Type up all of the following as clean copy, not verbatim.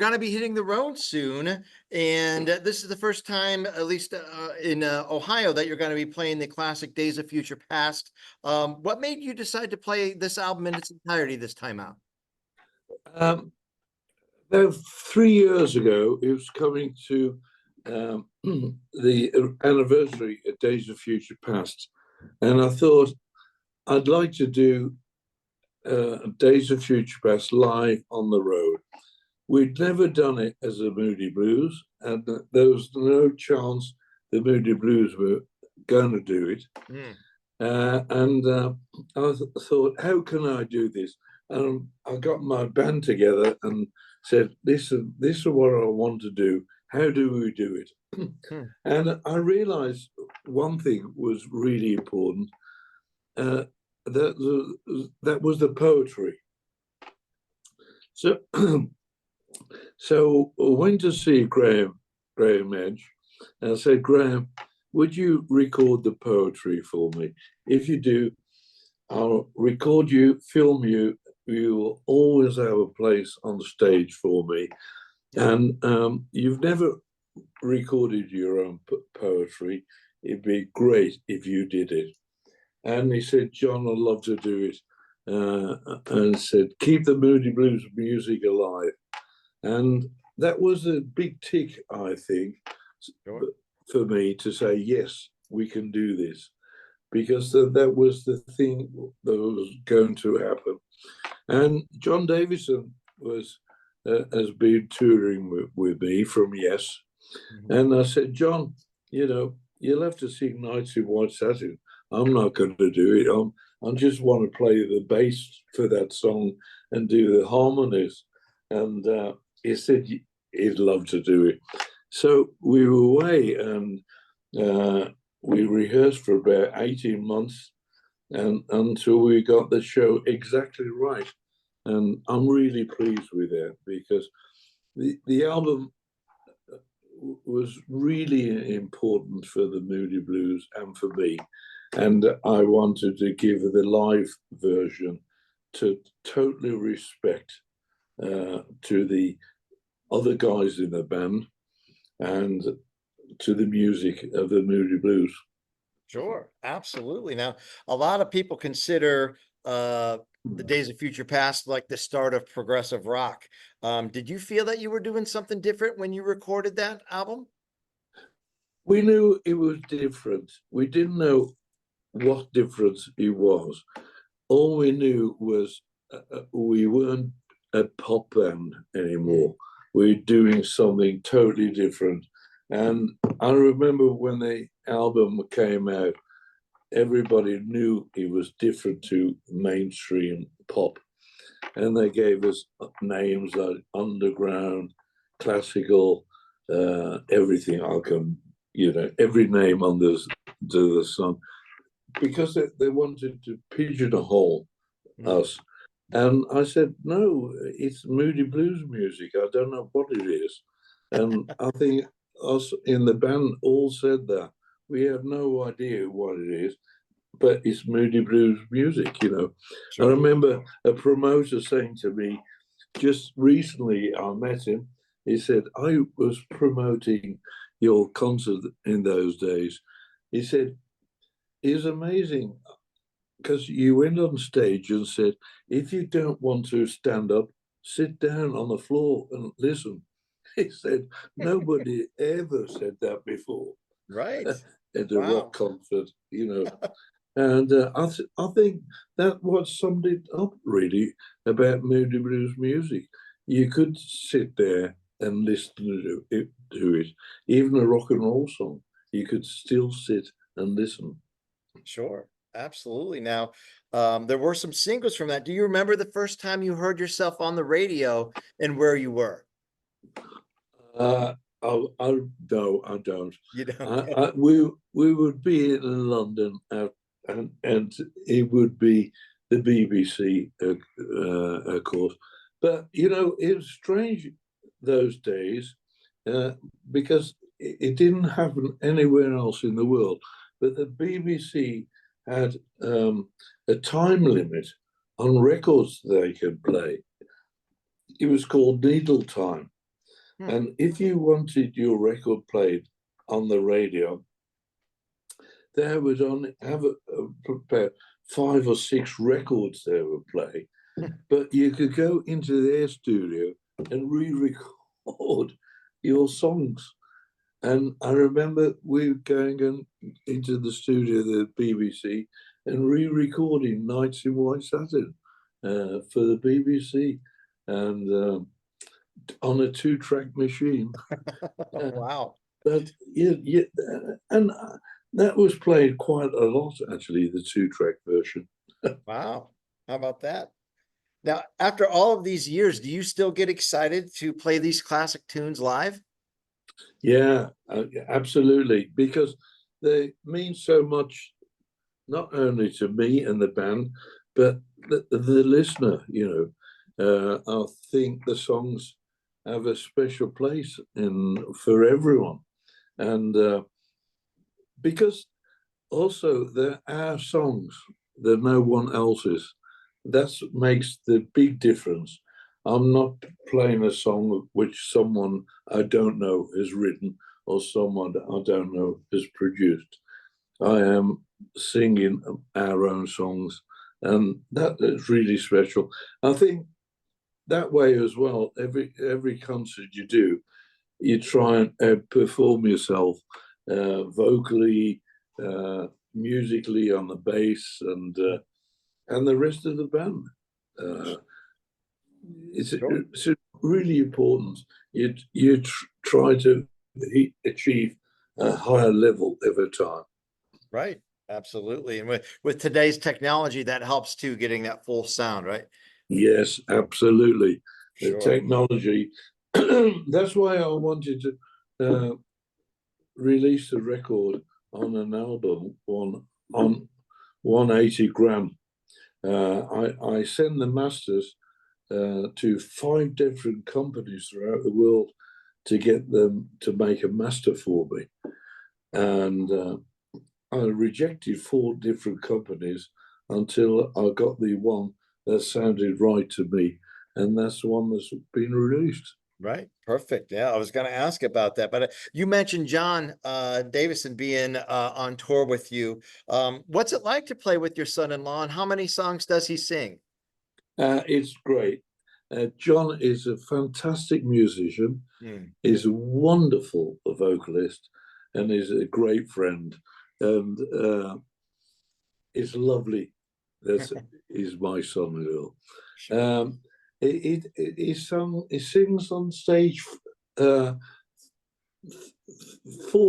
going to be hitting the road soon, and this is the first time, at least in Ohio, that you're going to be playing the classic Days of Future Past. What made you decide to play this album in its entirety this time out? About 3 years ago, it was coming to the anniversary of Days of Future Past, and I thought I'd like to do Days of Future Past live on the road. We'd never done it as a Moody Blues, and there was no chance the Moody Blues were going to do it. I thought, how can I do this? And I got my band together and said, this is what I want to do. How do we do it? And I realized one thing was really important. That was the poetry. So I went to see Graham Edge, and I said, Graham, would you record the poetry for me? If you do, I'll record you, film you. You will always have a place on the stage for me. And you've never recorded your own poetry. It'd be great if you did it. And he said, John, I'd love to do it. And said, keep the Moody Blues music alive. And that was a big tick, I think, for me to say, yes, we can do this. Because that was the thing that was going to happen. And Jon Davison has been touring with me from Yes. And I said, John, you'll have to sing Nights in White Satin. I'm not going to do it. I just want to play the bass for that song and do the harmonies. And he said he'd love to do it. So we were away, and we rehearsed for about 18 months and until we got the show exactly right. And I'm really pleased with that, because the album was really important for the Moody Blues and for me. And I wanted to give the live version to totally respect to the other guys in the band and to the music of the Moody Blues. Sure, absolutely. Now, a lot of people consider the Days of Future Past like the start of progressive rock. Did you feel that you were doing something different when you recorded that album? We knew it was different. We didn't know what difference it was. All we knew was we weren't a pop band anymore. We were doing something totally different. And I remember when the album came out, everybody knew it was different to mainstream pop. And they gave us names like underground, classical, everything. I can, every name under the sun, because they wanted to pigeonhole us. And I said, no, it's Moody Blues music. I don't know what it is. And I think us in the band all said that. We have no idea what it is, but it's Moody Blues music, Sure. I remember a promoter saying to me, just recently I met him, he said, I was promoting your concert in those days. He said, it's amazing, because you went on stage and said, if you don't want to stand up, sit down on the floor and listen. He said, nobody ever said that before. Right. At a rock concert, And I think that what summed it up really about Moody Blues music. You could sit there and listen to it. Even a rock and roll song, you could still sit and listen. Sure, absolutely. Now, there were some singles from that. Do you remember the first time you heard yourself on the radio and where you were? No, I don't. You don't? We would be in London, and it would be the BBC, of course. But it was strange those days because it didn't happen anywhere else in the world. But the BBC had a time limit on records they could play. It was called needle time. And if you wanted your record played on the radio, they would only have prepare 5 or 6 records they would play, but you could go into their studio and re-record your songs. And I remember we going into the studio, the BBC, and re-recording Nights in White Satin for the BBC, and on a 2-track machine. Wow. But yeah, and that was played quite a lot, actually, the 2-track version. Wow. How about that? Now, after all of these years, do you still get excited to play these classic tunes live? Yeah, absolutely, because they mean so much, not only to me and the band, but the listener. I think the songs have a special place for everyone, and because also they're our songs, they're no one else's. That makes the big difference. I'm not playing a song which someone I don't know has written or someone I don't know has produced. I am singing our own songs, and that is really special. I think that way as well. Every concert you do, you try and perform yourself vocally, musically on the bass, and the rest of the band. It's really important. You try to achieve a higher level every time. Right. Absolutely. And with today's technology, that helps too, getting that full sound, right? Yes, absolutely. The Sure. technology. That's why I wanted to release the record on an album on 180 gram. I send the masters to 5 different companies throughout the world to get them to make a master for me. And I rejected 4 different companies until I got the one that sounded right to me. And that's the one that's been released. Right. Perfect. Yeah, I was going to ask about that, but you mentioned Jon Davison being on tour with you. What's it like to play with your son-in-law, and how many songs does he sing? It's great. Jon is a fantastic musician. He's a wonderful vocalist, and is a great friend. And it's lovely. He's my son-in-law. Sure. He sings on stage 4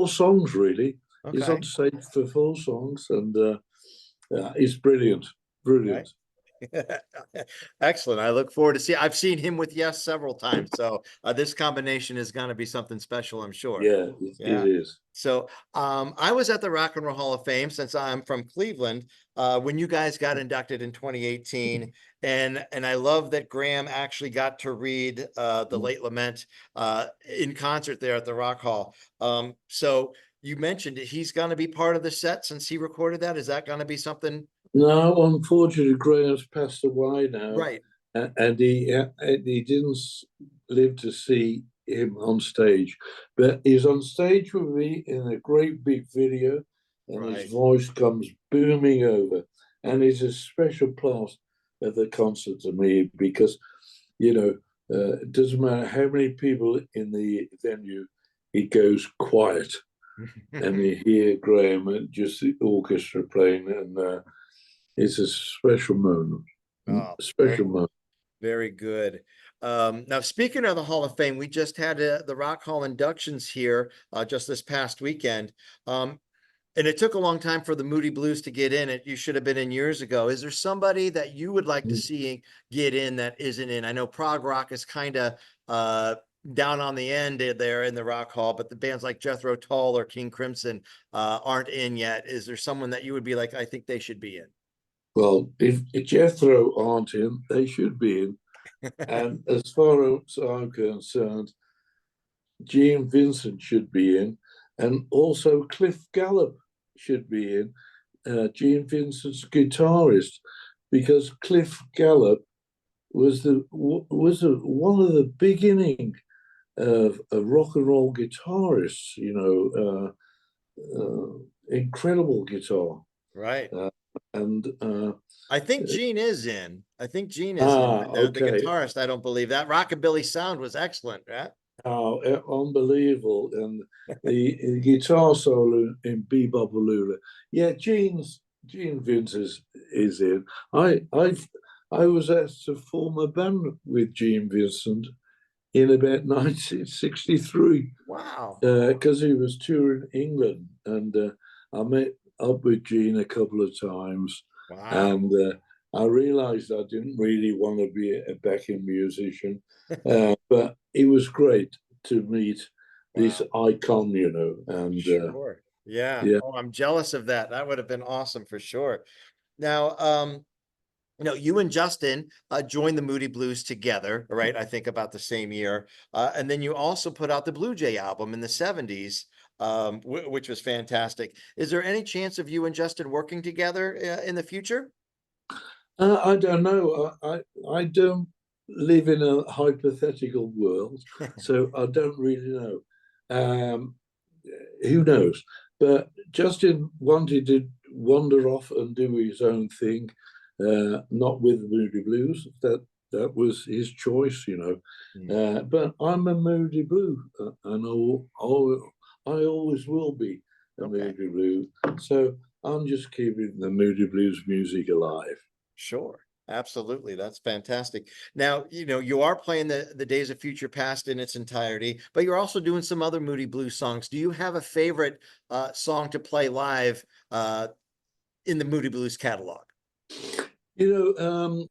songs really. He's on Okay. stage for 4 songs, and he's brilliant, brilliant. Right. Excellent. I look forward to see. I've seen him with Yes several times, so this combination is going to be something special, I'm sure. Yeah, it is. So I was at the Rock and Roll Hall of Fame, since I'm from Cleveland, when you guys got inducted in 2018. And I love that Graham actually got to read The Late Lament in concert there at the Rock Hall. So you mentioned he's going to be part of the set since he recorded that. Is that going to be something? No, unfortunately, Graham's passed away now, Right. and he didn't live to see him on stage, but he's on stage with me in a great big video, and Right. his voice comes booming over, and it's a special part of the concert to me because, it doesn't matter how many people in the venue, it goes quiet, and you hear Graham and just the orchestra playing, and it's a special moment. Oh, Special moment. very good. Now, speaking of the Hall of Fame, we just had the Rock Hall inductions here just this past weekend. And it took a long time for the Moody Blues to get in. You should have been in years ago. Is there somebody that you would like to see get in that isn't in? I know prog rock is kind of down on the end there in the Rock Hall, but the bands like Jethro Tull or King Crimson aren't in yet. Is there someone that you would be like, I think they should be in? Well, if Jethro aren't in, they should be in. And as far as I'm concerned, Gene Vincent should be in, and also Cliff Gallup should be in. Gene Vincent's guitarist, because Cliff Gallup was one of the beginning of rock and roll guitarists, incredible guitar. Right. And I think Gene is in. I think Gene is in, but the okay. guitarist, I don't believe that. Rockabilly sound was excellent, right? Oh, unbelievable. And the guitar solo in Bebop Alula. Yeah, Gene Vince is in. I was asked to form a band with Gene Vincent in about 1963 Wow. because he was touring England, and I met up with Gene a couple of times, Wow. and I realized I didn't really want to be a backing musician, but it was great to meet this Wow. icon, and Sure. Yeah. yeah. Oh, I'm jealous of that. That would have been awesome for sure. Now, you and Justin joined the Moody Blues together, right? I think about the same year. And then you also put out the Blue Jay album in the 70s, which was fantastic. Is there any chance of you and Justin working together in the future? I don't know. I don't live in a hypothetical world, so I don't really know. Um, who knows? But Justin wanted to wander off and do his own thing, not with the Moody Blues. That was his choice. Hmm. But I'm a Moody Blue, and I always will be a Okay. Moody Blue. So I'm just keeping the Moody Blues music alive. Sure. Absolutely. That's fantastic. Now, you are playing the Days of Future Past in its entirety, but you're also doing some other Moody Blues songs. Do you have a favorite song to play live in the Moody Blues catalog? You know,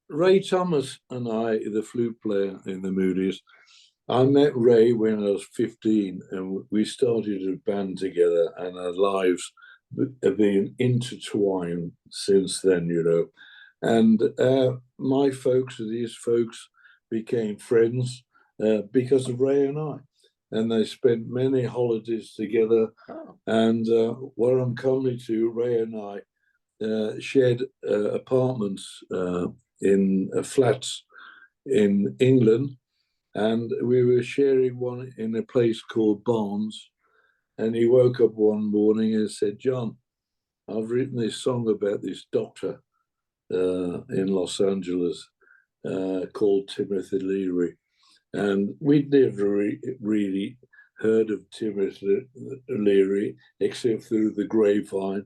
Ray Thomas and I, the flute player in the Moody's, I met Ray when I was 15, and we started a band together, and our lives have been intertwined since then. And my folks and his folks became friends because of Ray and I. And they spent many holidays together. Oh, And where I'm coming to, Ray and I shared apartments in flats in England, and we were sharing one in a place called Barnes. And he woke up one morning and said, "John, I've written this song about this doctor in Los Angeles called Timothy Leary." And we'd never really heard of Timothy Leary except through the grapevine.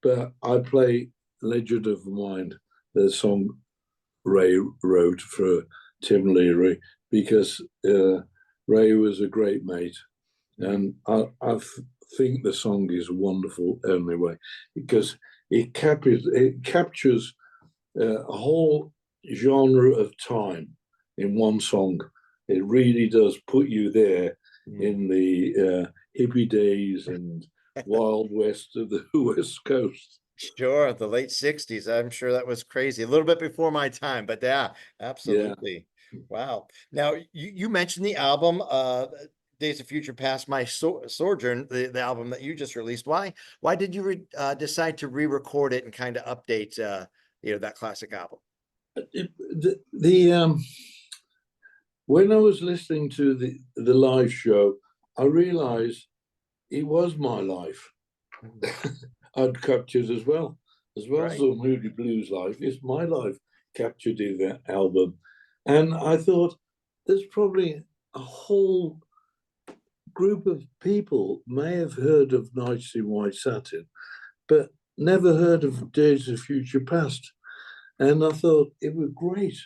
But I play Legend of Mind, the song Ray wrote for Tim Leary, because Ray was a great mate. And I think the song is wonderful anyway, because it captures a whole genre of time in one song. It really does put you there mm. in the hippie days and wild west of the West Coast. Sure. The late 60s. I'm sure that was crazy. A little bit before my time, but yeah, Yeah. absolutely. Wow. Now, you mentioned the album, Days of Future Past, Sojourn, the album that you just released. Why did you decide to re-record it and kind of update, that classic album? The when I was listening to the live show, I realized it was my life. Mhm. I'd captured as well as Right. the Moody Blues life. It's my life captured in that album, and I thought there's probably a whole group of people may have heard of Nights in White Satin, but never heard of Days of Future Past. And I thought it would be great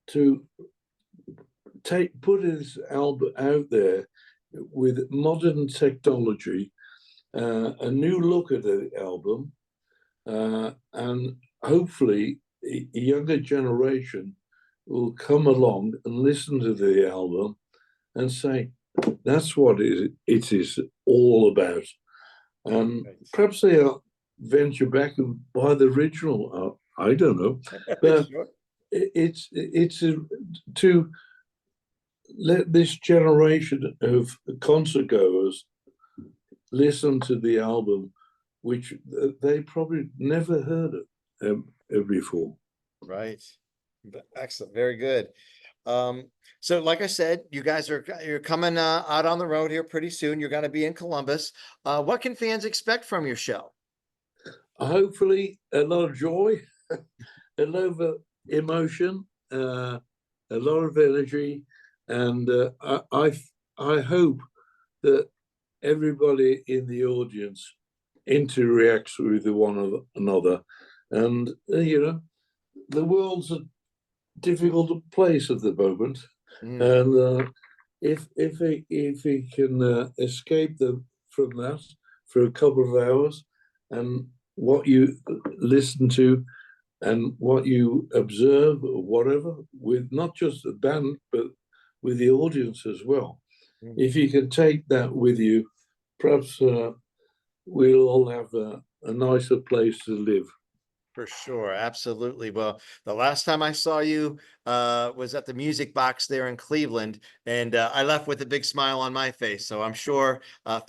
to put his album out there with modern technology, a new look at the album, and hopefully a younger generation will come along and listen to the album and say, that's what it is all about. And Right. perhaps they'll venture back and buy the original. I don't know. But Sure. it's to let this generation of concert goers listen to the album, which they probably never heard of before. Right. Excellent. Very good. So like I said, you guys you're coming out on the road here pretty soon. You're going to be in Columbus. What can fans expect from your show? Hopefully, a lot of joy, a lot of emotion, a lot of energy, and I hope that everybody in the audience interacts with one another. And the world's a difficult place at the moment, Mm, and if he can escape from that for a couple of hours, and what you listen to and what you observe or whatever, with not just the band but with the audience as well, mm. if you can take that with you, perhaps we'll all have a nicer place to live. For sure, absolutely. Well, the last time I saw you was at the Music Box there in Cleveland, and I left with a big smile on my face. So I'm sure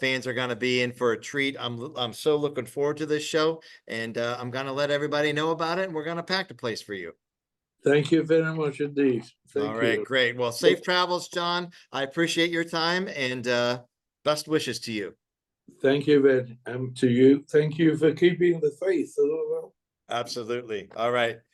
fans are going to be in for a treat. I'm so looking forward to this show, and I'm going to let everybody know about it. And we're going to pack the place for you. Thank you very much indeed. All Thank right, you. great. Well, safe travels, John. I appreciate your time, and best wishes to you. Thank you, Ben, and to you. Thank you for keeping the faith as well. Absolutely. All right.